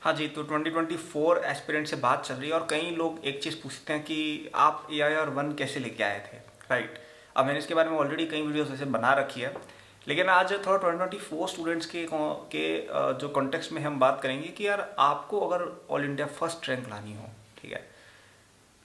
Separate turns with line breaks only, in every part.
हाँ जी, तो 2024 एस्पिरेंट से बात चल रही है और कई लोग एक चीज़ पूछते हैं कि आप AIR-1 कैसे लेके आए थे, राइट। अब मैंने इसके बारे में ऑलरेडी कई वीडियोस ऐसे बना रखी है, लेकिन आज थोड़ा 2024 स्टूडेंट्स जो कॉन्टेक्स्ट में हम बात करेंगे कि यार आपको अगर ऑल इंडिया फर्स्ट रैंक लानी हो, ठीक है,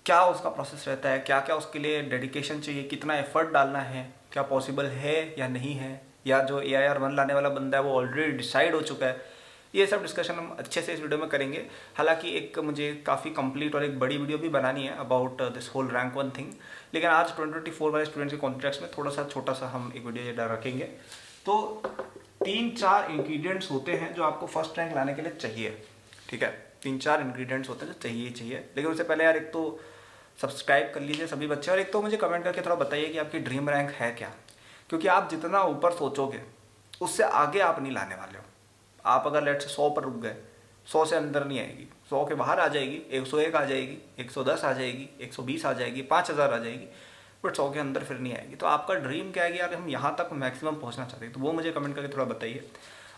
क्या उसका प्रोसेस रहता है, क्या क्या उसके लिए डेडिकेशन चाहिए, कितना एफर्ट डालना है, क्या पॉसिबल है या नहीं है, या जो AIR-1 लाने वाला बंदा है वो ऑलरेडी डिसाइड हो चुका है। ये सब डिस्कशन हम अच्छे से इस वीडियो में करेंगे। हालांकि एक मुझे काफ़ी कंप्लीट और एक बड़ी वीडियो भी बनानी है about this whole rank 1 thing, लेकिन आज 2024 वाले स्टूडेंट्स के कॉन्टेक्स्ट में थोड़ा सा छोटा सा हम एक वीडियो ये रखेंगे। तो 3-4 इंग्रेडिएंट्स होते हैं जो आपको फर्स्ट रैंक लाने के लिए चाहिए, ठीक है। 3-4 इंग्रेडिएंट्स होते हैं जो चाहिए ही चाहिए। लेकिन उससे पहले यार एक तो सब्सक्राइब कर लीजिए सभी बच्चे, और एक तो मुझे कमेंट करके थोड़ा बताइए कि आपकी ड्रीम रैंक है क्या, क्योंकि आप जितना ऊपर सोचोगे उससे आगे आप नहीं लाने वाले हो। आप अगर लेट से 100 पर रुक गए, 100 से अंदर नहीं आएगी, 100 के बाहर आ जाएगी, 101 आ जाएगी, 110 आ जाएगी, 120 आ जाएगी, 5000 आ जाएगी, बट 100 के अंदर फिर नहीं आएगी। तो आपका ड्रीम क्या है कि यार हम यहाँ तक मैक्सिमम पहुँचना चाहते हैं, तो वो मुझे कमेंट करके थोड़ा बताइए।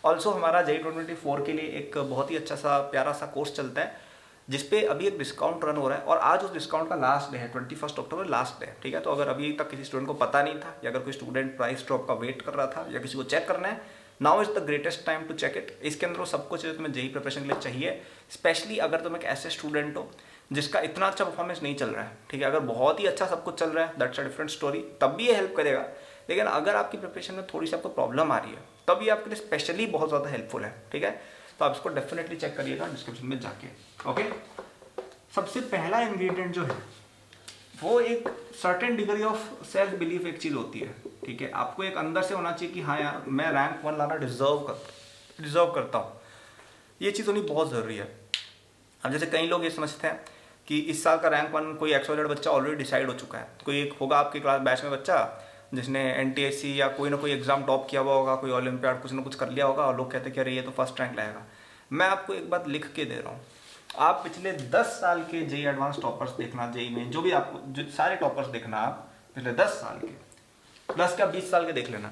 ऑल्सो हमारा JEE 2024 के लिए एक बहुत ही अच्छा सा प्यारा सा कोर्स चलता है जिसपे अभी एक डिस्काउंट रन हो रहा है, और आज उस डिस्काउंट का लास्ट डे है, 21 अक्टूबर लास्ट डे, ठीक है। तो अगर अभी तक किसी स्टूडेंट को पता नहीं था, या अगर कोई स्टूडेंट प्राइस ड्रॉप का वेट कर रहा था, या किसी को चेक करना है, now is the greatest time to check it. इसके अंदर वो सब कुछ तुम्हें JEE प्रिपरेशन के लिए चाहिए, स्पेशली अगर तुम एक ऐसे स्टूडेंट हो जिसका इतना अच्छा परफॉर्मेंस नहीं चल रहा है, ठीक है। अगर बहुत ही अच्छा सब कुछ चल रहा है, दैट्स अ डिफरेंट स्टोरी, तब भी ये हेल्प करेगा। लेकिन अगर आपकी प्रिपरेशन में थोड़ी सी आपको प्रॉब्लम आ रही है, तब ये आपके लिए स्पेशली बहुत ज़्यादा हेल्पफुल है, ठीक है। तो आप इसको डेफिनेटली चेक करिएगा डिस्क्रिप्शन में जाके, ओके। सबसे पहला इंग्रेडिएंट जो है वो एक certain degree of self belief एक चीज़ होती है, ठीक है। आपको एक अंदर से होना चाहिए कि हाँ यार मैं रैंक 1 लाना डिजर्व करता हूँ। ये चीज़ होनी बहुत ज़रूरी है। अब जैसे कई लोग ये समझते हैं कि इस साल का रैंक 1 कोई XYZ बच्चा ऑलरेडी डिसाइड हो चुका है। कोई एक होगा आपकी क्लास बैच में बच्चा जिसने NTSC या कोई ना कोई एग्जाम टॉप किया हुआ होगा, कोई ओलंपियाड कुछ ना कुछ कर लिया होगा, और लोग कहते हैं कि अरे ये तो फर्स्ट रैंक लाएगा। मैं आपको एक बात लिख के दे रहा हूँ, आप पिछले 10 साल के JEE एडवांस टॉपर्स देखना, JEE में जो भी आपको जो सारे टॉपर्स देखना, आप पिछले 10 साल के, 10 का 20 साल के देख लेना,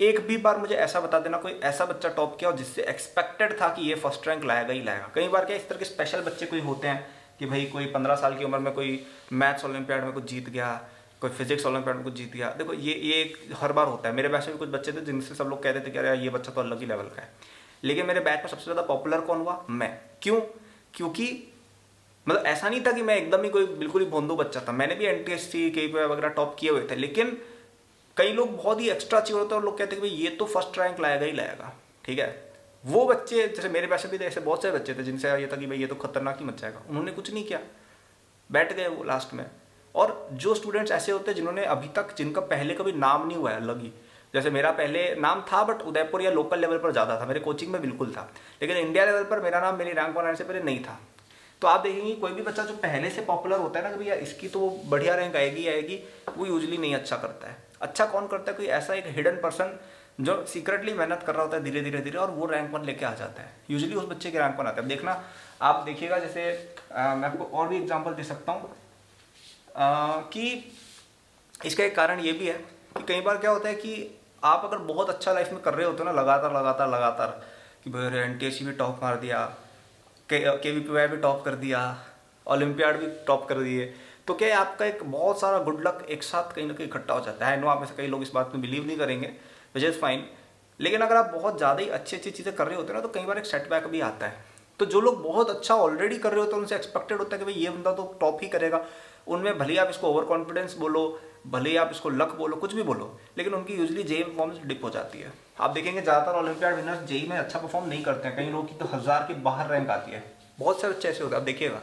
एक भी बार मुझे ऐसा बता देना कोई ऐसा बच्चा टॉप किया हो जिससे एक्सपेक्टेड था कि ये फर्स्ट रैंक लाएगा ही लाएगा। कई बार क्या इस तरह के स्पेशल बच्चे कोई होते हैं कि भाई कोई 15 साल की उम्र में कोई मैथ्स ओलंपियाड में कुछ जीत गया, कोई फिजिक्स ओलंपियाड में कुछ जीत गया। देखो ये हर बार होता है। मेरे बैच में भी कुछ बच्चे थे जिनसे सब लोग कहते थे कि अरे ये बच्चा तो अलग ही लेवल का है। लेकिन मेरे बैच में सबसे ज़्यादा पॉपुलर कौन हुआ? मैं। क्यों? क्योंकि मतलब ऐसा नहीं था कि मैं एकदम ही कोई बिल्कुल ही भोंदू बच्चा था। मैंने भी NTSC KPI वगैरह टॉप किए हुए थे, लेकिन कई लोग बहुत ही एक्स्ट्रा अचीव होते हैं और लोग कहते हैं कि भाई ये तो फर्स्ट रैंक लाएगा ही लाएगा, ठीक है। वो बच्चे जैसे मेरे पैसे भी थे, ऐसे बहुत से बच्चे थे जिनसे ये था कि भाई ये तो खतरनाक ही मच जाएगा, उन्होंने कुछ नहीं किया, बैठ गए वो लास्ट में। और जो स्टूडेंट्स ऐसे होते हैं जिन्होंने अभी तक जिनका पहले कभी नाम नहीं हुआ है, अलग ही, जैसे मेरा पहले नाम था बट उदयपुर या लोकल लेवल पर ज़्यादा था, मेरे कोचिंग में बिल्कुल था, लेकिन इंडिया लेवल पर मेरा नाम मेरी रैंक 1 आने से पहले नहीं था। तो आप देखेंगे कोई भी बच्चा जो पहले से पॉपुलर होता है ना कि भैया इसकी तो बढ़िया रैंक आएगी, वो यूजुअली नहीं अच्छा करता है। अच्छा कौन करता है? कोई ऐसा एक हिडन पर्सन जो सीक्रेटली मेहनत कर रहा होता है धीरे धीरे और वो रैंक 1 लेके आ जाता है। यूजुअली उस बच्चे के रैंक 1 आता है। अब देखना, आप देखिएगा, जैसे मैं आपको और भी एग्जांपल दे सकता हूँ कि इसका एक कारण ये भी है कि कई बार क्या होता है कि आप अगर बहुत अच्छा लाइफ में कर रहे होते हो ना, लगातार कि भाई NTSC भी टॉप मार दिया, KVPY भी टॉप कर दिया, ओलंपियाड भी टॉप कर दिए, तो क्या आपका एक बहुत सारा गुड लक एक साथ कहीं ना कहीं इकट्ठा हो जाता है। नो आप में से कई लोग इस बात में बिलीव नहीं करेंगे, विच इज़ फाइन। लेकिन अगर आप बहुत ज़्यादा ही अच्छी चीज़ें कर रहे होते हैं ना, तो कई बार एक सेटबैक भी आता है। तो जो लोग बहुत अच्छा ऑलरेडी कर रहे होते हैं उनसे एक्सपेक्टेड होता है कि भाई ये बंदा तो टॉप ही करेगा, उनमें भले आप इसको ओवर कॉन्फिडेंस बोलो, भले ही आप इसको लक बोलो, कुछ भी बोलो, लेकिन उनकी यूजुअली JEE परफॉर्मेंस डिप हो जाती है। आप देखेंगे ज़्यादातर ओलंपियाड विनर्स JEE में अच्छा परफॉर्म नहीं करते हैं। कई लोगों की तो 1000 के बाहर रैंक आती है, बहुत से बच्चे ऐसे होते हैं, आप देखिएगा।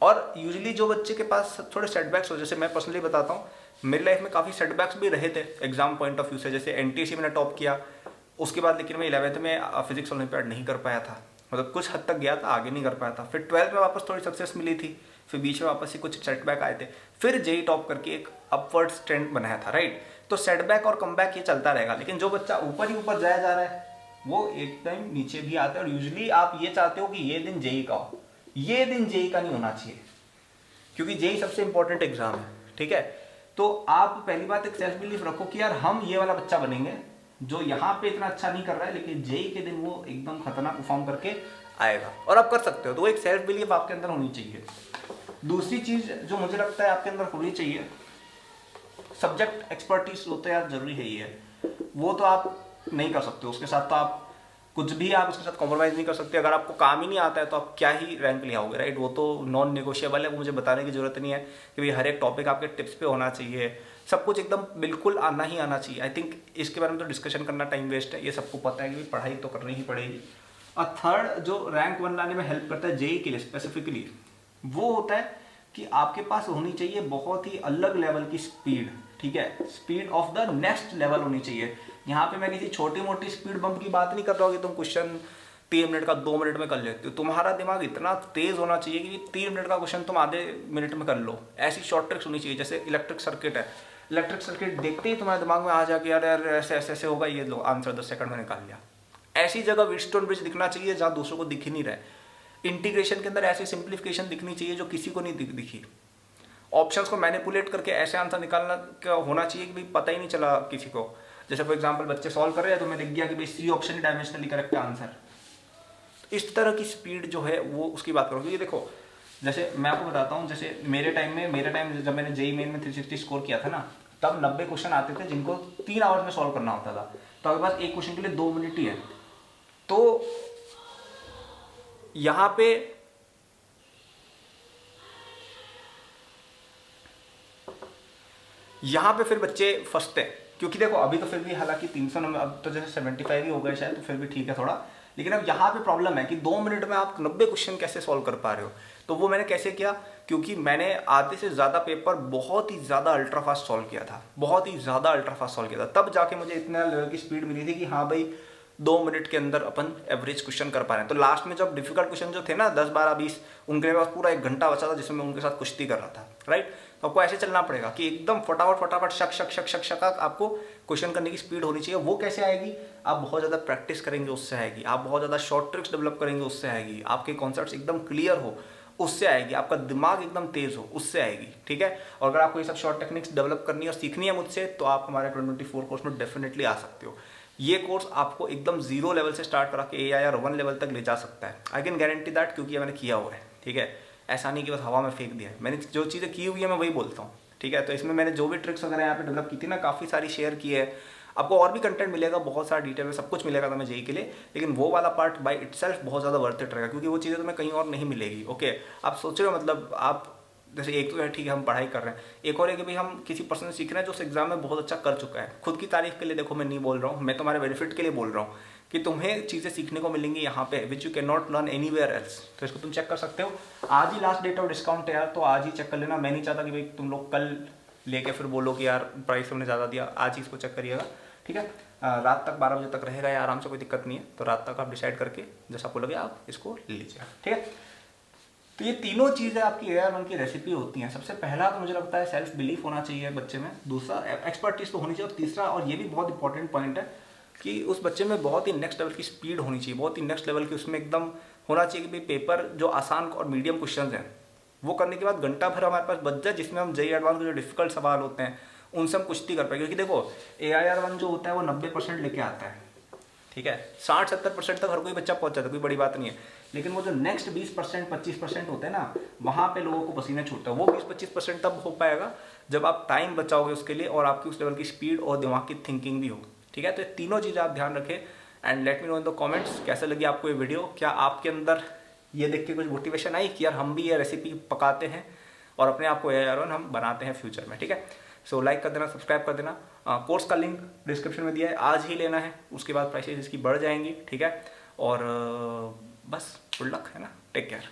और यूजुअली जो बच्चे के पास थोड़े सेटबैक्स हो, जैसे मैं पर्सनली बताता हूँ, मेरी लाइफ में काफ़ी सेटबैक्स भी रहे थे एग्जाम पॉइंट ऑफ व्यू से। जैसे NTSC मैंने टॉप किया, उसके बाद लेकिन मैं 11th में फिजिक्स ओलंपियाड नहीं कर पाया था, मतलब कुछ हद तक गया था, आगे नहीं कर पाया था। फिर 12th में वापस थोड़ी सक्सेस मिली थी, फिर बीच में वापस ही कुछ सेटबैक आए थे, फिर JEE टॉप करके एक अपवर्ड ट्रेंड बनाया था, राइट। तो सेटबैक और कमबैक ये चलता रहेगा, लेकिन जो बच्चा ऊपर ही ऊपर जाया जा रहा है वो एक टाइम नीचे भी आता है। और यूजुअली आप ये चाहते हो कि ये दिन JEE का हो, ये दिन JEE का नहीं होना चाहिए, क्योंकि JEE सबसे इंपॉर्टेंट एग्जाम है, ठीक है। तो आप पहली बात एक सेल्फ बिलीफ रखो कि यार हम ये वाला बच्चा बनेंगे जो यहाँ पे इतना अच्छा नहीं कर रहा है, लेकिन JEE के दिन वो एकदम खतरनाक परफॉर्म करके आएगा और आप कर सकते हो। तो एक सेल्फ बिलीफ आपके अंदर होनी चाहिए। दूसरी चीज जो मुझे लगता है आपके अंदर होनी चाहिए, सब्जेक्ट एक्सपर्टीज तो यार जरूरी है ही है, वो तो आप नहीं कर सकते, उसके साथ तो आप कुछ भी आप उसके साथ कॉम्प्रोमाइज़ नहीं कर सकते। अगर आपको काम ही नहीं आता है तो आप क्या ही रैंक ले आओगे, राइट। वो तो नॉन नेगोशिएबल है, वो मुझे बताने की जरूरत नहीं है कि भाई हर एक टॉपिक आपके टिप्स पे होना चाहिए, सब कुछ एकदम बिल्कुल आना ही आना चाहिए। आई थिंक इसके बारे में तो डिस्कशन करना टाइम वेस्ट है, ये सबको पता है कि पढ़ाई तो करनी ही पड़ेगी। और थर्ड जो रैंक 1 लाने में हेल्प करता है जेई के लिए स्पेसिफिकली, वो होता है कि आपके पास होनी चाहिए बहुत ही अलग लेवल की स्पीड, ठीक है, speed of the next level होनी चाहिए। यहाँ पे मैं किसी छोटी मोटी स्पीड बम्प की बात नहीं कर रहा हूँ कि तुम क्वेश्चन 3 मिनट का 2 मिनट में कर लेते हो। तुम्हारा दिमाग इतना तेज होना चाहिए कि 3 मिनट का क्वेश्चन तुम आधे मिनट में कर लो। ऐसी शॉर्ट ट्रिक्स होनी चाहिए। जैसे इलेक्ट्रिक सर्किट है, इलेक्ट्रिक सर्किट देखते ही तुम्हारे दिमाग में आ जाके यार यार ऐसे ऐसे ऐसे होगा, ये लो आंसर 10 सेकंड में निकाल लिया। ऐसी जगह व्हीटस्टोन ब्रिज दिखना चाहिए जहाँ दूसरों को दिख ही नहीं रहा। इंटीग्रेशन के अंदर ऐसी सिंप्लीफिकेशन दिखनी चाहिए जो किसी को नहीं दिखी। ऑप्शंस को मैनिपुलेट करके ऐसे आंसर निकालना क्या होना चाहिए कि भाई पता ही नहीं चला किसी को। जैसे फॉर एग्जांपल बच्चे सॉल्व कर रहे हैं तो मैं लिख गया कि भाई सी ऑप्शन ही डायमेंशनली करेक्ट आंसर। इस तरह की स्पीड जो है वो उसकी बात करो। क्योंकि देखो जैसे मैं आपको बताता हूँ, जैसे मेरे टाइम जब मैंने जेईई मेन में 360 स्कोर किया था ना, तब 90 क्वेश्चन आते थे जिनको 3 आवर्स में सॉल्व करना होता था। तो आपके पास एक क्वेश्चन के लिए 2 मिनट ही है। तो यहाँ पे फिर बच्चे फंसते हैं। क्योंकि देखो अभी तो फिर भी हालांकि 300 नंबर, अब तो जैसे 75 ही हो गए शायद, तो फिर भी ठीक है थोड़ा। लेकिन अब यहाँ पे प्रॉब्लम है कि 2 मिनट में आप 90 क्वेश्चन कैसे सॉल्व कर पा रहे हो। तो वो मैंने कैसे किया, क्योंकि मैंने आधे से ज़्यादा पेपर बहुत ही ज़्यादा अल्ट्रा फास्ट सॉल्व किया था, बहुत ही ज़्यादा अल्ट्रा फास्ट सॉल्व किया था। तब जाके मुझे इतना लेवल की स्पीड मिली थी कि हाँ भाई 2 मिनट के अंदर अपन एवरेज क्वेश्चन कर पा रहे हैं। तो लास्ट में जब डिफिकल्ट क्वेश्चन जो थे ना 10, 12, 20, उनके पास पूरा 1 घंटा बचा था जिसमें मैं उनके साथ कुश्ती कर रहा था, राइट। तो आपको ऐसे चलना पड़ेगा कि एकदम फटाफट शक शक शक शक शक आपको क्वेश्चन करने की स्पीड होनी चाहिए। वो कैसे आएगी, आप बहुत ज़्यादा प्रैक्टिस करेंगे उससे आएगी, आप बहुत ज़्यादा शॉर्ट ट्रिक्स डेवलप करेंगे उससे आएगी, आपके कॉन्सेप्ट्स एकदम क्लियर हो उससे आएगी, आपका दिमाग एकदम तेज हो उससे आएगी, ठीक है। और अगर आपको ये सब शॉर्ट टेक्निक्स डेवलप करनी है और सीखनी है मुझसे, तो आप हमारे 2024 कोर्स में डेफिनेटली आ सकते हो। ये कोर्स आपको एकदम 0 लेवल से स्टार्ट करा के AIR 1 लेवल तक ले जा सकता है। आई कैन गारंटी दैट, क्योंकि ये मैंने किया हुआ है, ठीक है। ऐसा नहीं कि बस हवा में फेंक दिया है, मैंने जो चीज़ें की हुई है मैं वही बोलता हूँ, ठीक है। तो इसमें मैंने जो भी ट्रिक्स वगैरह यहाँ पे डेवलप की थी ना, काफ़ी सारी शेयर की है। आपको और भी कंटेंट मिलेगा, बहुत सारा डिटेल में सब कुछ मिलेगा तुम्हें जेईई के लिए, लेकिन वो वाला पार्ट बाय इटसेल्फ बहुत ज़्यादा वर्थ इट रहेगा, क्योंकि वो चीज़ें तुम्हें कहीं और नहीं मिलेगी। ओके, आप सोच रहे हो मतलब आप जैसे एक तो है ठीक है हम पढ़ाई कर रहे हैं, एक और है कि भाई हम किसी पर्सन से सीख रहे हैं जो उस एग्जाम में बहुत अच्छा कर चुका है। खुद की तारीफ के लिए देखो मैं नहीं बोल रहा हूँ, मैं तुम्हारे बेनिफिट के लिए बोल रहा हूँ कि तुम्हें चीज़ें सीखने को मिलेंगी यहाँ पे which you can not learn anywhere else. तो इसको तुम चेक कर सकते हो। आज ही लास्ट डेट ऑफ डिस्काउंट है यार, तो आज ही चेक कर लेना। मैं नहीं चाहता कि भाई तुम लोग कल लेके फिर बोलो कि यार प्राइस हमने ज़्यादा दिया। आज ही इसको चेक करिएगा, ठीक है। रात तक 12 बजे तक रहेगा या आराम से, कोई दिक्कत नहीं है। तो रात तक आप डिसाइड करके जैसा आपको लगे आप इसको ले लीजिएगा, ठीक है। तो ये तीनों चीज़ें आपकी AIR 1 की रेसिपी होती हैं। सबसे पहला तो मुझे लगता है सेल्फ बिलीफ होना चाहिए बच्चे में, दूसरा एक्सपर्टीज तो होनी चाहिए, और तीसरा, और ये भी बहुत इंपॉर्टेंट पॉइंट है, कि उस बच्चे में बहुत ही नेक्स्ट लेवल की स्पीड होनी चाहिए, बहुत ही नेक्स्ट लेवल की उसमें एकदम होना चाहिए कि भाई पेपर जो आसान और मीडियम क्वेश्चन हैं वो करने के बाद घंटा भर हमारे पास बच जाए, जिसमें हम जेईई एडवांस के जो डिफिकल्ट सवाल होते हैं उनसे हम कुश्ती कर पाए। क्योंकि देखो AIR 1 जो होता है वो 90% लेके आता है, ठीक है। 60-70% तक हर कोई बच्चा पहुंच जाता है, कोई बड़ी बात नहीं है। लेकिन वो जो नेक्स्ट 20% 25% होते हैं ना, वहाँ पे लोगों को पसीना छूटता है। वो 20-25% तब हो पाएगा जब आप टाइम बचाओगे उसके लिए, और आपकी उस लेवल की स्पीड और दिमाग की थिंकिंग भी हो, ठीक है। तो ये तीनों चीज़ें आप ध्यान रखें। And let me know in the comments कैसे लगी आपको ये वीडियो। क्या आपके अंदर ये देख के कुछ मोटिवेशन आई कि यार हम भी ये रेसिपी पकाते हैं और अपने आप को AIR 1 हम बनाते हैं फ्यूचर में, ठीक है। सो लाइक कर देना, सब्सक्राइब कर देना। कोर्स का लिंक डिस्क्रिप्शन में दिया है, आज ही लेना है, उसके बाद प्राइसेस इसकी बढ़ जाएंगी, ठीक है। और बस गुड लक, है ना, टेक केयर।